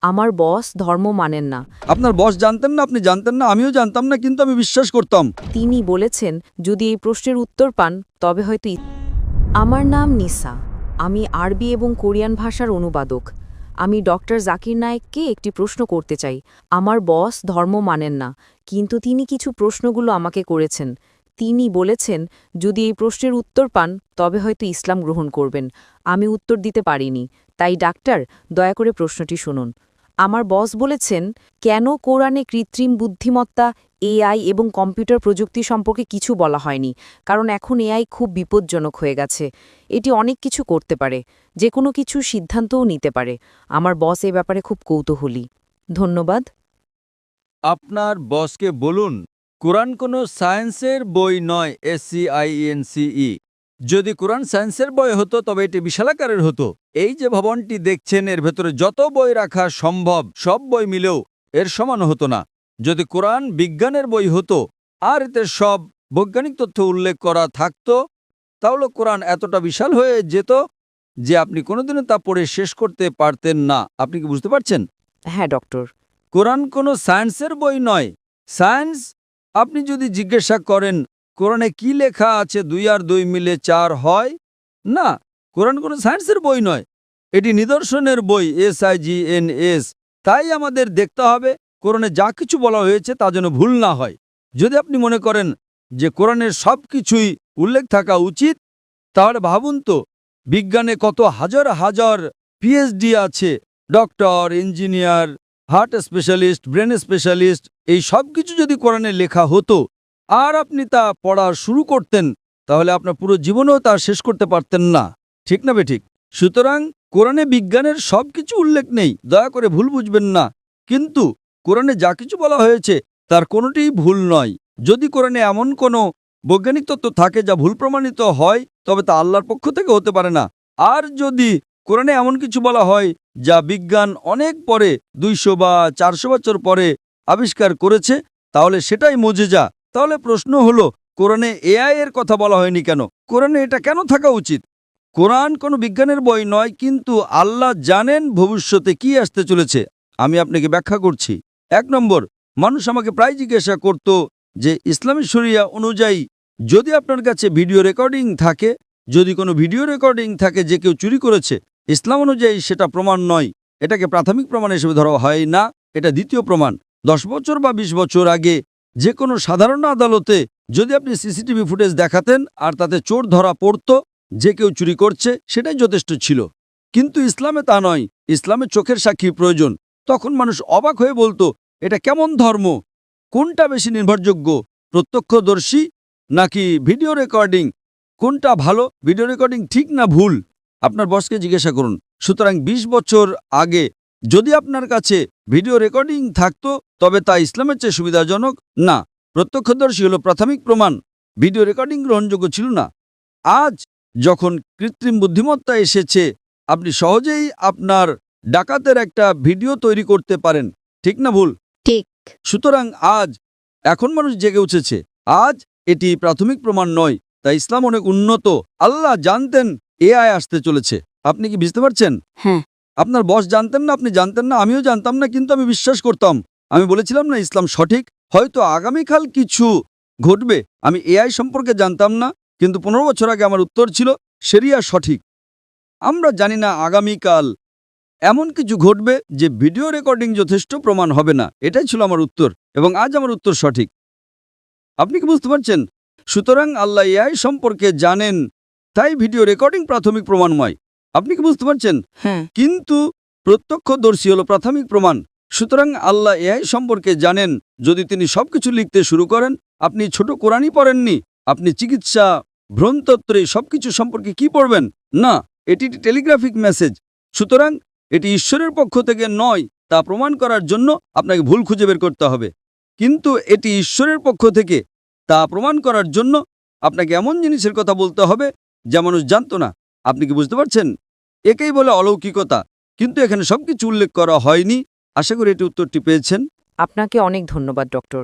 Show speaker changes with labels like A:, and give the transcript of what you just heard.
A: আমার বস ধর্ম মানেন না।
B: আপনার বস জানতেন না, আপনি জানতেন না, আমিও জানতাম না, কিন্তু আমি বিশ্বাস করতাম।
A: তিনি বলেছেন যদি এই প্রশ্নের উত্তর পান তবে হয়তো আমার নাম নিসা। আমি আরবি এবং কোরিয়ান ভাষার অনুবাদক। আমি ডক্টর জাকির নায়েককে একটি প্রশ্ন করতে চাই। আমার বস ধর্ম মানেন না, কিন্তু তিনি কিছু প্রশ্নগুলো আমাকে করেছেন। তিনি বলেছেন যদি এই প্রশ্নের উত্তর পান তবে হয়তো ইসলাম গ্রহণ করবেন। আমি উত্তর দিতে পারিনি, তাই ডাক্তার দয়া করে প্রশ্নটি শুনুন। আমার বস বলেছেন কেন কোরআনে কৃত্রিম বুদ্ধিমত্তা, এআই এবং কম্পিউটার প্রযুক্তি সম্পর্কে কিছু বলা হয়নি, কারণ এখন এআই খুব বিপজ্জনক হয়ে গেছে। এটি অনেক কিছু করতে পারে, যে কোনো কিছু সিদ্ধান্তও নিতে পারে। আমার বস এ ব্যাপারে খুব কৌতূহলী। ধন্যবাদ।
C: আপনার বসকে বলুন কোরআন কোনো সায়েন্সের বই নয়, SCIENCE। যদি কোরআন সায়েন্সের বই হতো তবে এটি বিশালাকারের হতো। এই যে ভবনটি দেখছেন এর ভেতরে যত বই রাখা সম্ভব সব বই মিলেও এর সমান হতো না। যদি কোরআন বিজ্ঞানের বই হতো আর এতে সব বৈজ্ঞানিক তথ্য উল্লেখ করা থাকতো, তাহলে কোরআন এতটা বিশাল হয়ে যেত যে আপনি কোনোদিনও তা পড়ে শেষ করতে পারতেন না। আপনি কি বুঝতে পারছেন?
A: হ্যাঁ ডক্টর।
C: কোরআন কোনো সায়েন্সের বই নয়। সায়েন্স, আপনি যদি জিজ্ঞাসা করেন কোরআনে কি লেখা আছে 2 আর 2 মিলে 4 হয়, না, কোরআন কোনো সায়েন্সের বই নয়, এটি নিদর্শনের বই, SIGNS। তাই আমাদের দেখতে হবে কোরআনে যা কিছু বলা হয়েছে তা যেন ভুল না হয়। যদি আপনি মনে করেন যে কোরআনের সব কিছুই উল্লেখ থাকা উচিত, তাহলে ভাবুন তো বিজ্ঞানে কত হাজার হাজার PhD আছে, doctor, engineer, heart specialist, brain specialist, এই সব কিছু যদি কোরআনে লেখা হতো আর আপনি তা পড়া শুরু করতেন, তাহলে আপনার পুরো জীবনেও তা শেষ করতে পারতেন না। ঠিক না বেঠিক? সুতরাং কোরআনে বিজ্ঞানের সব কিছু উল্লেখ নেই, দয়া করে ভুল বুঝবেন না। কিন্তু কোরআনে যা কিছু বলা হয়েছে তার কোনোটিই ভুল নয়। যদি কোরআনে এমন কোনো বৈজ্ঞানিক তত্ত্ব থাকে যা ভুল প্রমাণিত হয়, তবে তা আল্লাহর পক্ষ থেকে হতে পারে না। আর যদি কোরআনে এমন কিছু বলা হয় যা বিজ্ঞান অনেক পরে, 200 বা 400 বছর পরে আবিষ্কার করেছে, তাহলে সেটাই মুজিজা। তাহলে প্রশ্ন হলো কোরআনে AI এর কথা বলা হয়নি কেন? কোরআনে এটা কেন থাকা উচিত? কোরআন কোনো বিজ্ঞানের বই নয়, কিন্তু আল্লাহ জানেন ভবিষ্যতে কি আসতে চলেছে। আমি আপনাকে ব্যাখ্যা করছি। 1 নম্বর, মানুষ আমাকে প্রায় জিজ্ঞাসা করত যে ইসলামী শরিয়া অনুযায়ী যদি আপনার কাছে ভিডিও রেকর্ডিং থাকে, যদি কোনো ভিডিও রেকর্ডিং থাকে যে কেউ চুরি করেছে, ইসলাম অনুযায়ী সেটা প্রমাণ নয়, এটাকে প্রাথমিক প্রমাণ হিসেবে ধরা হয় না, এটা দ্বিতীয় প্রমাণ। 10 বছর বা 20 বছর আগে যে কোনো সাধারণ আদালতে যদি আপনি CCTV ফুটেজ দেখাতেন আর তাতে চোর ধরা পড়ত যে কেউ চুরি করছে, সেটাই যথেষ্ট ছিল। কিন্তু ইসলামে তা নয়, ইসলামে চোখের সাক্ষী প্রয়োজন। তখন মানুষ অবাক হয়ে বলতো এটা কেমন ধর্ম? কোনটা বেশি নির্ভরযোগ্য, প্রত্যক্ষদর্শী নাকি ভিডিও রেকর্ডিং? কোনটা ভালো, ভিডিও রেকর্ডিং ঠিক না ভুল? আপনার বসকে জিজ্ঞাসা করুন। সুতরাং 20 বছর আগে যদি আপনার কাছে ভিডিও রেকর্ডিং থাকতো তবে তা ইসলামের চেয়ে সুবিধাজনক না। প্রত্যক্ষদর্শী হলো প্রাথমিক প্রমাণ, ভিডিও রেকর্ডিং গ্রহণযোগ্য ছিল না। আজ যখন কৃত্রিম বুদ্ধিমত্তা এসেছে, আপনি সহজেই আপনার ডাকাতের একটা ভিডিও তৈরি করতে পারেন। ঠিক না ভুল?
A: ঠিক।
C: সুতরাং এখন মানুষ জেগে উঠেছে। আজ এটি প্রাথমিক প্রমাণ নয়, তাই ইসলাম অনেক উন্নত। আল্লাহ জানতেন AI আসতে চলেছে। আপনি কি বুঝতে পারছেন?
A: হ্যাঁ।
C: আপনার বস জানতেন না, আপনি জানতেন না, আমিও জানতাম না, কিন্তু আমি বিশ্বাস করতাম। আমি বলেছিলাম না ইসলাম সঠিক, হয়তো আগামীকাল কিছু ঘটবে। আমি AI সম্পর্কে জানতাম না, কিন্তু 15 বছর আগে আমার উত্তর ছিল শরিয়া সঠিক। আমরা জানি না আগামীকাল এমন কিছু ঘটবে যে ভিডিও রেকর্ডিং যথেষ্ট প্রমাণ হবে না। এটাই ছিল আমার উত্তর, এবং আজ আমার উত্তর সঠিক। আপনি কি বুঝতে পারছেন? সুতরাং আল্লাহ AI সম্পর্কে জানেন, তাই ভিডিও রেকর্ডিং প্রাথমিক প্রমাণময়। আপনি কি বুঝতে পারছেন?
A: হ্যাঁ।
C: কিন্তু প্রত্যক্ষদর্শী হলো প্রাথমিক প্রমাণ। সুতরাং আল্লাহ AI সম্পর্কে জানেন। যদি তিনি সবকিছু লিখতে শুরু করেন, আপনি ছোট কোরআনই পড়েননি, আপনি চিকিৎসা, ভ্রণতত্ত্ব সবকিছু সম্পর্কে কি পড়বেন? না, এটি টেলিগ্রাফিক মেসেজ। সুতরাং এটি ঈশ্বরের পক্ষ থেকে নয়, তা প্রমাণ করার জন্য আপনাকে ভুল খুঁজে বের করতে হবে। কিন্তু এটি ঈশ্বরের পক্ষ থেকে, তা প্রমাণ করার জন্য আপনাকে এমন জিনিসের কথা বলতে হবে যা মানুষ জানত না। আপনি কি বুঝতে পারছেন? একেই বলে অলৌকিকতা। কিন্তু এখানে সবকিছু উল্লেখ করা হয়নি। আশা করি এটি উত্তরটি পেয়েছেন।
A: আপনাকে অনেক ধন্যবাদ ডক্টর।